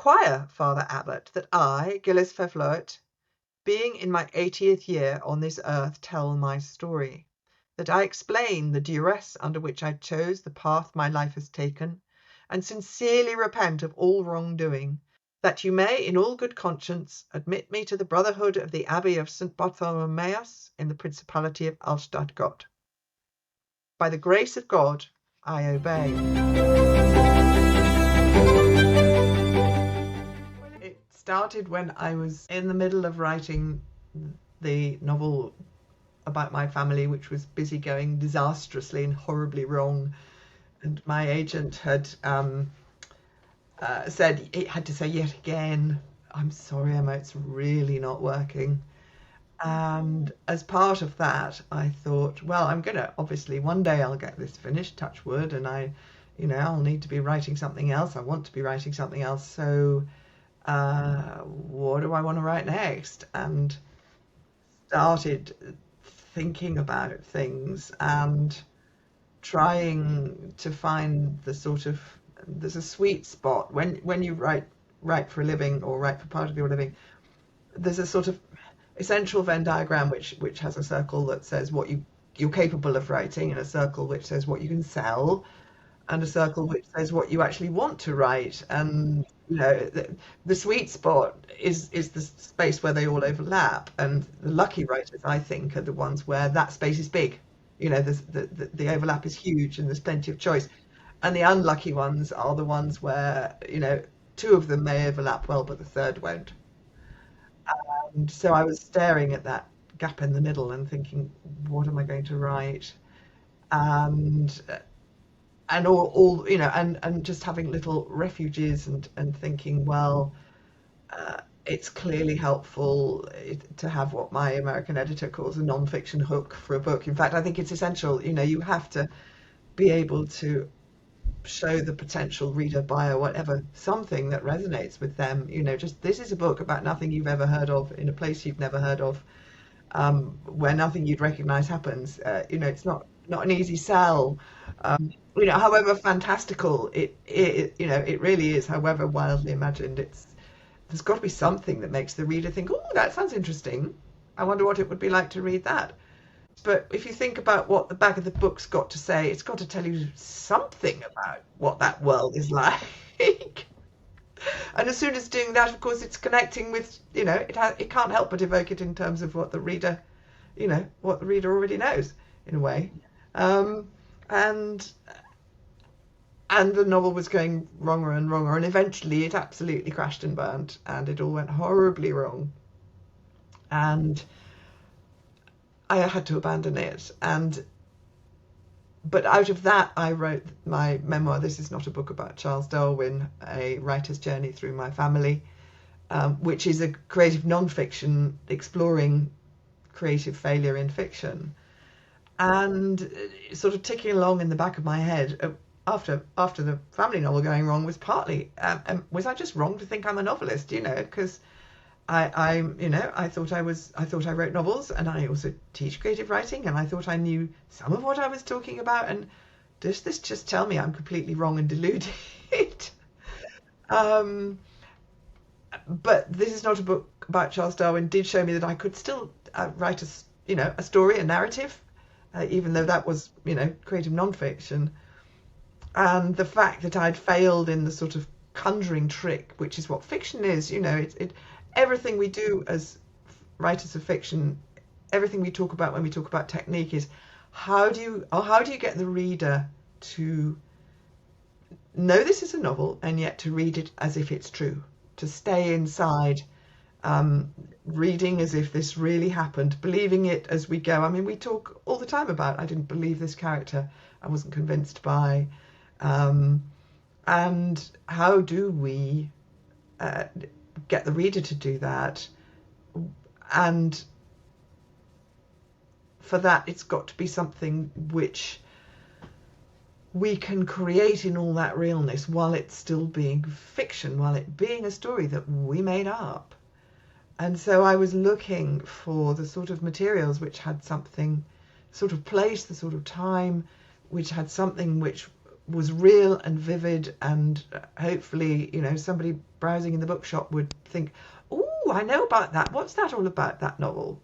require, Father Abbot, that I, Gilles Fevloet, being in my 80th year on this earth, tell my story, that I explain the duress under which I chose the path my life has taken, and sincerely repent of all wrongdoing, that you may, in all good conscience, admit me to the brotherhood of the Abbey of St. Bartholomeus in the Principality of Alstadt-Gott. By the grace of God, I obey. It started when I was in the middle of writing the novel about my family, which was busy going disastrously and horribly wrong. And my agent had said, it had to say yet again, I'm sorry, Emma, it's really not working. And as part of that, I thought, well, I'm going to, obviously, one day I'll get this finished, touch wood, and I'll need to be writing something else. I want to be writing something else. So what do I want to write next? And started thinking about things and trying to find there's a sweet spot when you write for a living or write for part of your living. There's a sort of essential Venn diagram which has a circle that says what you're capable of writing, and a circle which says what you can sell, and a circle which says what you actually want to write. And the sweet spot is the space where they all overlap, and the lucky writers, I think, are the ones where that space is big. The overlap is huge and there's plenty of choice. And the unlucky ones are the ones where two of them may overlap well but the third won't. And so I was staring at that gap in the middle and thinking, what am I going to write? And all and just having little refuges and thinking, well, it's clearly helpful to have what my American editor calls a non-fiction hook for a book. In fact, I think it's essential. You have to be able to show the potential reader, buyer, whatever, something that resonates with them. Just this is a book about nothing you've ever heard of, in a place you've never heard of, where nothing you'd recognize happens. It's not an easy sell. However fantastical it really is, however wildly imagined, there's got to be something that makes the reader think, oh, that sounds interesting. I wonder what it would be like to read that. But if you think about what the back of the book's got to say, it's got to tell you something about what that world is like. And as soon as doing that, of course, it's connecting with, it can't help but evoke it in terms of what the reader already knows, in a way. And the novel was going wronger and wronger, and eventually it absolutely crashed and burned, and it all went horribly wrong. And I had to abandon it. But out of that, I wrote my memoir, This Is Not a Book About Charles Darwin, a writer's journey through my family, which is a creative non-fiction exploring creative failure in fiction. And sort of ticking along in the back of my head, after the family novel going wrong, was partly, was I just wrong to think I'm a novelist? Because I thought I wrote novels, and I also teach creative writing, and I thought I knew some of what I was talking about. And does this just tell me I'm completely wrong and deluded? But This Is Not a Book About Charles Darwin did show me that I could still write a story, a narrative, even though that was creative non-fiction. And the fact that I'd failed in the sort of conjuring trick, which is what fiction is, everything we do as writers of fiction, everything we talk about when we talk about technique is how do you get the reader to know this is a novel and yet to read it as if it's true, to stay inside, reading as if this really happened, believing it as we go. I mean, we talk all the time about, I didn't believe this character, I wasn't convinced by, and how do we get the reader to do that? And for that, it's got to be something which we can create in all that realness while it's still being fiction, while it being a story that we made up. And so I was looking for the sort of materials which had something, sort of place, the sort of time, which had something which was real and vivid, and hopefully, somebody browsing in the bookshop would think, "Oh, I know about that. What's that all about, that novel?"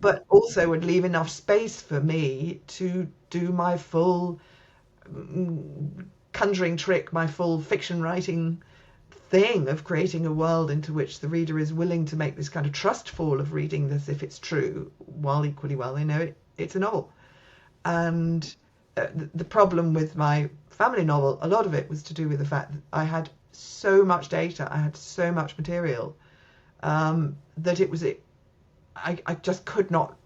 But also would leave enough space for me to do my full conjuring trick, my full fiction writing thing of creating a world into which the reader is willing to make this kind of trust fall of reading this if it's true, while equally well they know it's a novel. And the problem with my family novel, a lot of it was to do with the fact that I had so much data, I had so much material, that I just could not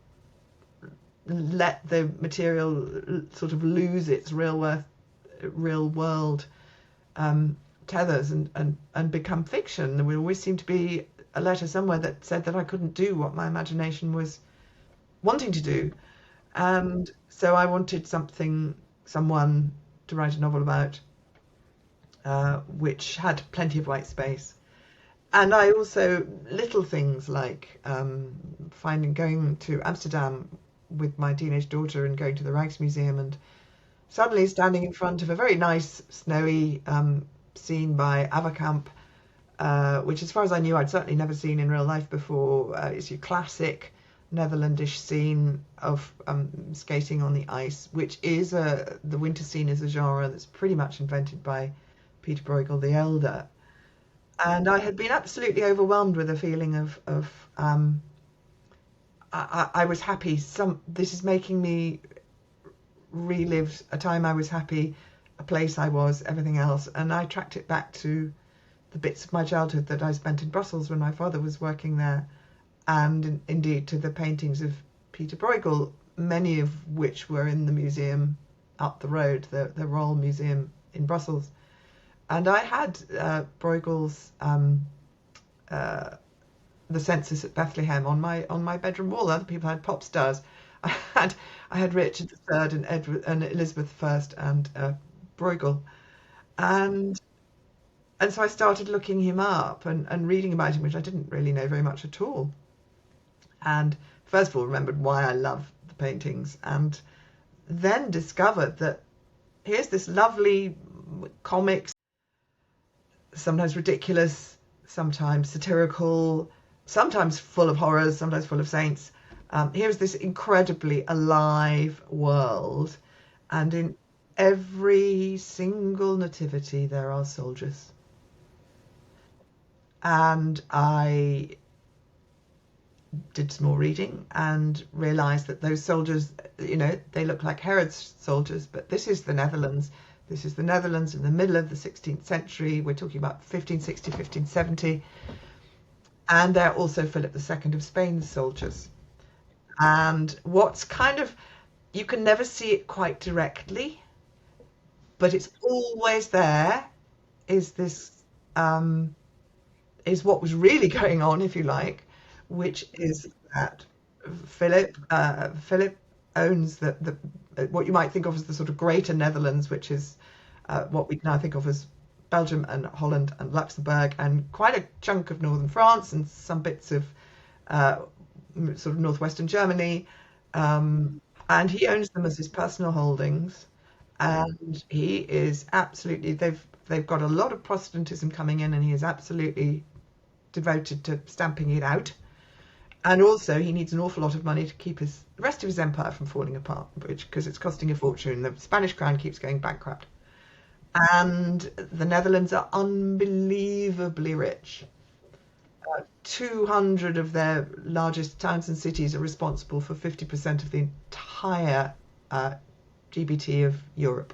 let the material sort of lose its real world tethers and become fiction. There would always seem to be a letter somewhere that said that I couldn't do what my imagination was wanting to do. And so I wanted someone to write a novel about, which had plenty of white space. And I also, little things like going to Amsterdam with my teenage daughter and going to the Rijksmuseum and suddenly standing in front of a very nice snowy scene by Averkamp, which as far as I knew I'd certainly never seen in real life before. It's your classic Netherlandish scene of skating on the ice, which is the winter scene is a genre that's pretty much invented by Peter Bruegel the Elder. And I had been absolutely overwhelmed with a feeling of I was happy. This is making me relive a time I was happy, a place I was, everything else. And I tracked it back to the bits of my childhood that I spent in Brussels when my father was working there, and indeed to the paintings of Peter Bruegel, many of which were in the museum up the road, the Royal Museum in Brussels. And I had Bruegel's The Census at Bethlehem on my bedroom wall. Other people had pop stars. I had Richard III and Edward and Elizabeth I and Bruegel, and so I started looking him up and reading about him, which I didn't really know very much at all. And first of all, remembered why I love the paintings, and then discovered that here's this lovely comics, sometimes ridiculous, sometimes satirical, sometimes full of horrors, sometimes full of saints. Here's this incredibly alive world, and in every single nativity there are soldiers. And I did some more reading and realized that those soldiers, they look like Herod's soldiers, but this is the Netherlands. This is the Netherlands in the middle of the 16th century. We're talking about 1560, 1570. And they're also Philip II of Spain's soldiers. And what's you can never see it quite directly, but it's always there, is this, is what was really going on, if you like, which is that Philip owns the what you might think of as the sort of Greater Netherlands, which is what we now think of as Belgium and Holland and Luxembourg, and quite a chunk of northern France and some bits of sort of northwestern Germany. And he owns them as his personal holdings. And he is absolutely, they've got a lot of Protestantism coming in, and he is absolutely devoted to stamping it out. And also, he needs an awful lot of money to keep the rest of his empire from falling apart, because it's costing a fortune. The Spanish crown keeps going bankrupt. And the Netherlands are unbelievably rich. 200 of their largest towns and cities are responsible for 50% of the entire GBT of Europe.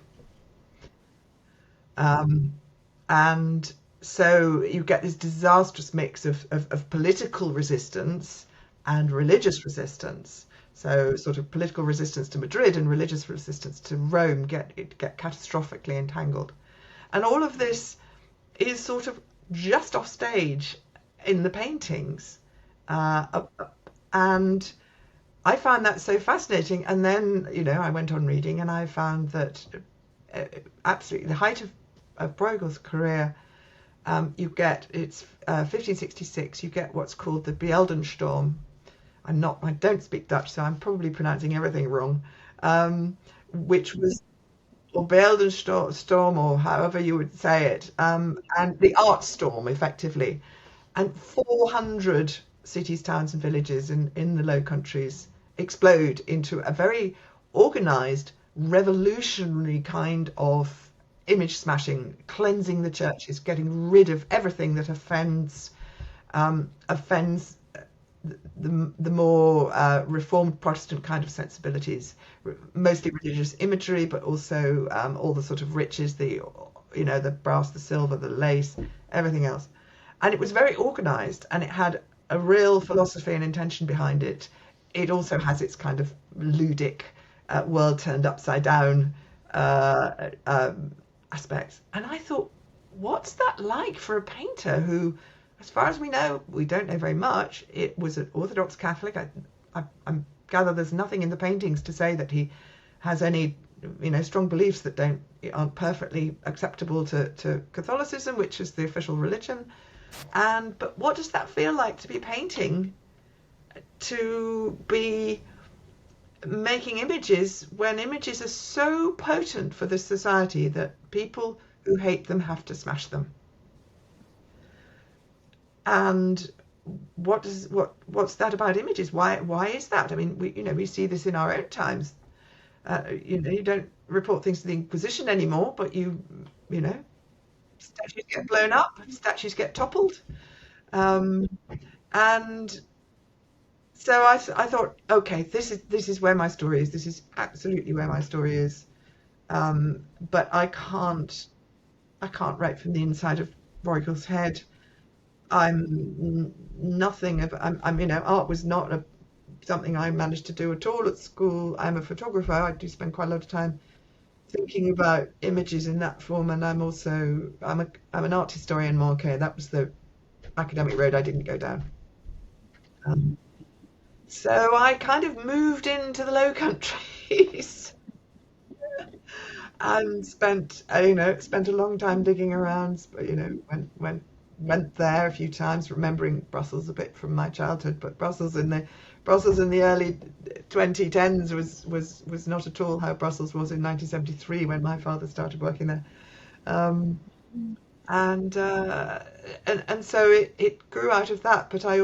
And so you get this disastrous mix of political resistance and religious resistance. So sort of political resistance to Madrid and religious resistance to Rome get catastrophically entangled. And all of this is sort of just off stage in the paintings. And I found that so fascinating. And then, I went on reading, and I found that absolutely the height of Bruegel's career, you get, it's 1566, you get what's called the Beeldenstorm. I don't speak Dutch, so I'm probably pronouncing everything wrong. Which was or Storm, or however you would say it, and the art storm, effectively. And 400 cities, towns, and villages in the Low Countries explode into a very organized, revolutionary kind of image smashing, cleansing the churches, getting rid of everything that offends the more reformed Protestant kind of sensibilities, mostly religious imagery, but also all the sort of riches, the brass, the silver, the lace, everything else. And it was very organized, and it had a real philosophy and intention behind it. It also has its kind of ludic, world turned upside down aspects. And I thought, what's that like for a painter who, as far as we don't know very much. It was an Orthodox Catholic. I gather there's nothing in the paintings to say that he has any, strong beliefs that aren't perfectly acceptable to Catholicism, which is the official religion. But what does that feel like to be painting, to be making images when images are so potent for this society that people who hate them have to smash them? And what's that about images? Why is that? I mean, we see this in our own times. You don't report things to the Inquisition anymore, but you know statues get blown up, statues get toppled. Um, and so I thought, okay, this is where my story is. This is absolutely where my story is. But I can't write from the inside of Bruegel's head. Nothing of art was not something I managed to do at all at school. I'm a photographer. I do spend quite a lot of time thinking about images in that form, and I'm an art historian, Marco. That was the academic road I didn't go down. Um, so I kind of moved into the Low Countries and spent a long time digging around. But went there a few times, remembering Brussels a bit from my childhood. But Brussels in the early 2010s was not at all how Brussels was in 1973 when my father started working there. Um, and so it grew out of that. But I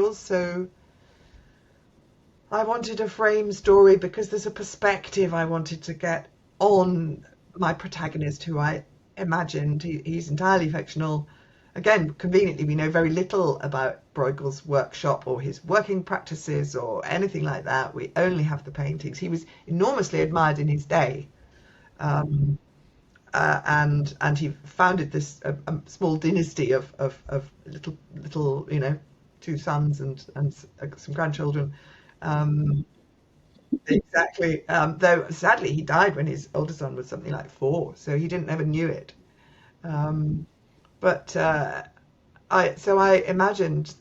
wanted a frame story because there's a perspective I wanted to get on my protagonist, who I imagined he's entirely fictional. Again, conveniently, we know very little about Bruegel's workshop or his working practices or anything like that. We only have the paintings. He was enormously admired in his day, um, and he founded this small dynasty of little two sons and some grandchildren. Um, exactly. Though sadly he died when his older son was something like 4, so he didn't ever knew it. Um, but I imagined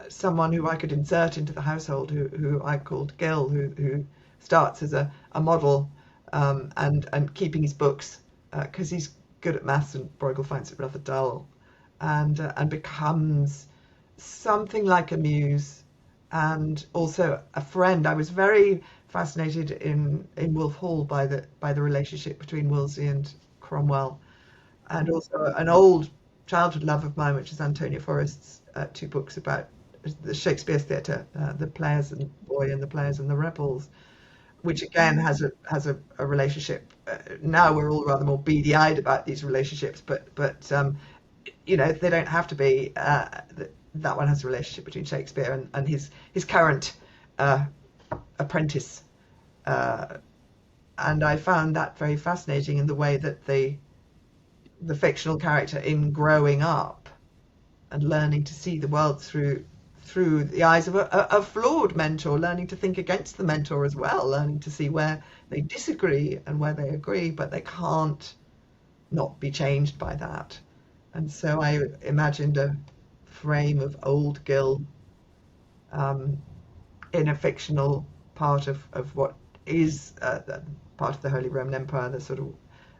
someone who I could insert into the household, who I called Gil, who starts as a model, and keeping his books because he's good at maths and Bruegel finds it rather dull, and becomes something like a muse and also a friend. I was very fascinated in Wolf Hall by the relationship between Wolsey and Cromwell, and also an old childhood love of mine, which is Antonia Forrest's 2 books about the Shakespeare's theatre, the Players and Boy and the Players and the Rebels, which again has a relationship. Now we're all rather more beady-eyed about these relationships, but they don't have to be. That one has a relationship between Shakespeare and his current uh, apprentice, uh, and I found that very fascinating in the way that the fictional character, in growing up and learning to see the world through the eyes of a flawed mentor, learning to think against the mentor as well, learning to see where they disagree and where they agree, but they can't not be changed by that. And so I imagined a frame of old Gil, um, in a fictional part of what is part of the Holy Roman Empire, the sort of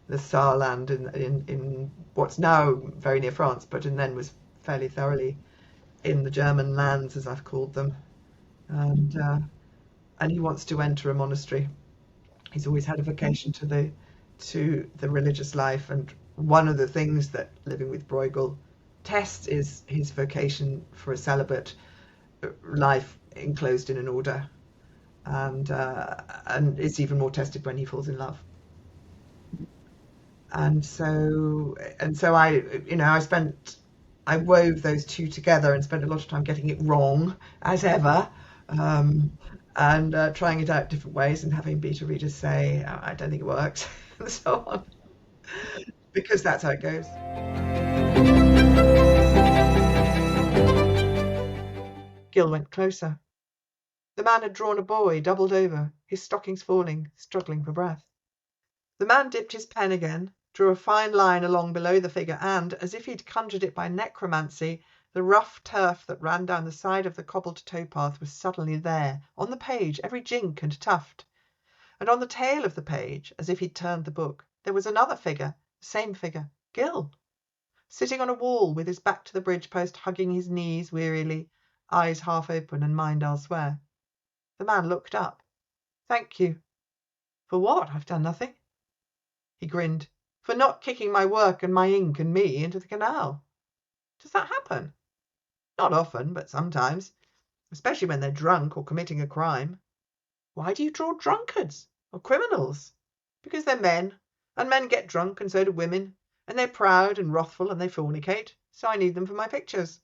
the Saarland in what's now very near France, but and then was fairly thoroughly in the German lands, as I've called them. And and he wants to enter a monastery. He's always had a vocation to the religious life. And one of the things that Living with Bruegel tests is his vocation for a celibate life enclosed in an order, and it's even more tested when he falls in love. And so I wove those two together and spent a lot of time getting it wrong as ever, um, and trying it out different ways and having beta readers say, I don't think it works, and so on, because that's how it goes. Gil went closer. The man had drawn a boy, doubled over, his stockings falling, struggling for breath. The man dipped his pen again, drew a fine line along below the figure, and, as if he'd conjured it by necromancy, the rough turf that ran down the side of the cobbled towpath was suddenly there, on the page, every jink and tuft. And on the tail of the page, as if he'd turned the book, there was another figure, the same figure, Gil, sitting on a wall with his back to the bridge post, hugging his knees wearily, eyes half open and mind elsewhere. The man looked up. Thank you. For what? I've done nothing. He grinned. For not kicking my work and my ink and me into the canal. Does that happen? Not often, but sometimes, especially when they're drunk or committing a crime. Why do you draw drunkards or criminals? Because they're men, and men get drunk and so do women, and they're proud and wrathful and they fornicate, so I need them for my pictures.